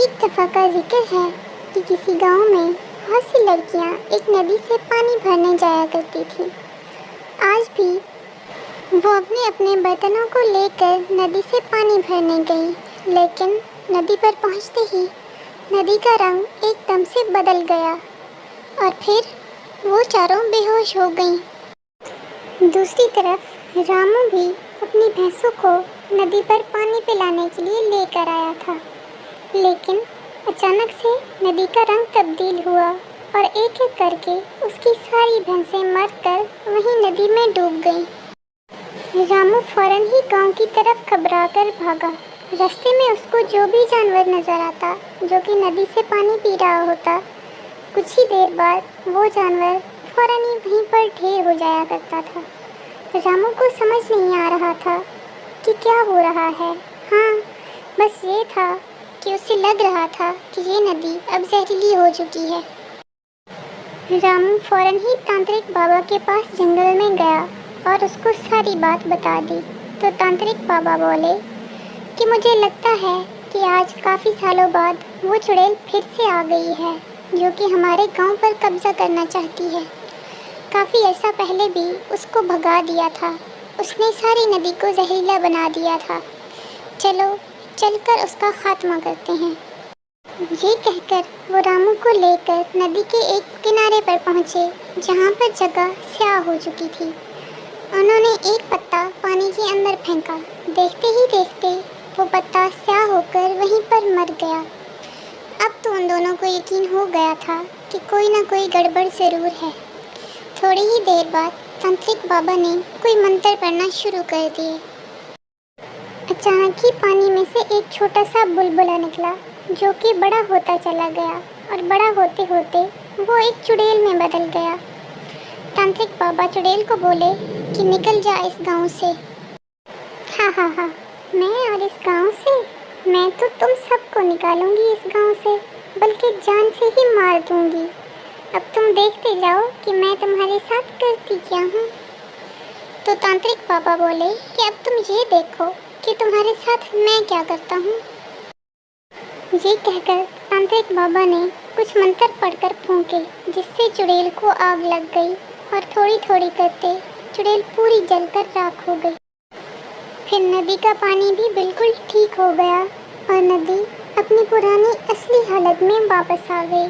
एक दफ़ा का जिक्र है कि किसी गांव में बहुत सी लड़कियां एक नदी से पानी भरने जाया करती थीं। आज भी वो अपने अपने बर्तनों को लेकर नदी से पानी भरने गईं, लेकिन नदी पर पहुंचते ही नदी का रंग एकदम से बदल गया और फिर वो चारों बेहोश हो गईं। दूसरी तरफ रामू भी अपनी भैंसों को नदी पर पानी पिलाने के लिए लेकर आया था, लेकिन अचानक से नदी का रंग तब्दील हुआ और एक एक करके उसकी सारी भैंसें मरकर वहीं नदी में डूब गईं। रामू फौरन ही गांव की तरफ घबराकर भागा। रास्ते में उसको जो भी जानवर नजर आता जो कि नदी से पानी पी रहा होता, कुछ ही देर बाद वो जानवर फौरन ही वहीं पर ढेर हो जाया करता था। रामू को समझ नहीं आ रहा था कि क्या हो रहा है। हाँ, बस ये था कि उसे लग रहा था कि ये नदी अब जहरीली हो चुकी है। रामू फौरन ही तांत्रिक बाबा के पास जंगल में गया और उसको सारी बात बता दी। तो तांत्रिक बाबा बोले कि मुझे लगता है कि आज काफ़ी सालों बाद वो चुड़ैल फिर से आ गई है जो कि हमारे गांव पर कब्जा करना चाहती है। काफ़ी अर्सा पहले भी उसको भगा दिया था, उसने सारी नदी को जहरीला बना दिया था। चलो चलकर उसका खात्मा करते हैं। ये कहकर वो रामू को लेकर नदी के एक किनारे पर पहुँचे जहाँ पर जगह स्याह हो चुकी थी। उन्होंने एक पत्ता पानी के अंदर फेंका। देखते ही देखते वो पत्ता स्याह होकर वहीं पर मर गया। अब तो उन दोनों को यकीन हो गया था कि कोई ना कोई गड़बड़ ज़रूर है। थोड़ी ही देर बाद तांत्रिक बाबा ने कोई मंत्र पढ़ना शुरू कर दिए। अचानक ही पानी में से एक छोटा सा बुलबुला निकला जो कि बड़ा होता चला गया और बड़ा होते होते वो एक चुड़ैल में बदल गया। तांत्रिक बाबा चुड़ैल को बोले कि निकल जा इस गांव से। हा, मैं और इस गांव से? मैं तो तुम सबको निकालूंगी इस गांव से, बल्कि जान से ही मार दूंगी। अब तुम देखते जाओ कि मैं तुम्हारे साथ करती क्या हूँ। तो तांत्रिक बाबा बोले कि अब तुम ये देखो कि तुम्हारे साथ मैं क्या करता हूँ। ये कहकर तांत्रिक बाबा ने कुछ मंत्र पढ़कर फूंके, जिससे चुड़ैल को आग लग गई और थोड़ी थोड़ी करते चुड़ैल पूरी जलकर राख हो गई। फिर नदी का पानी भी बिल्कुल ठीक हो गया और नदी अपनी पुरानी असली हालत में वापस आ गई।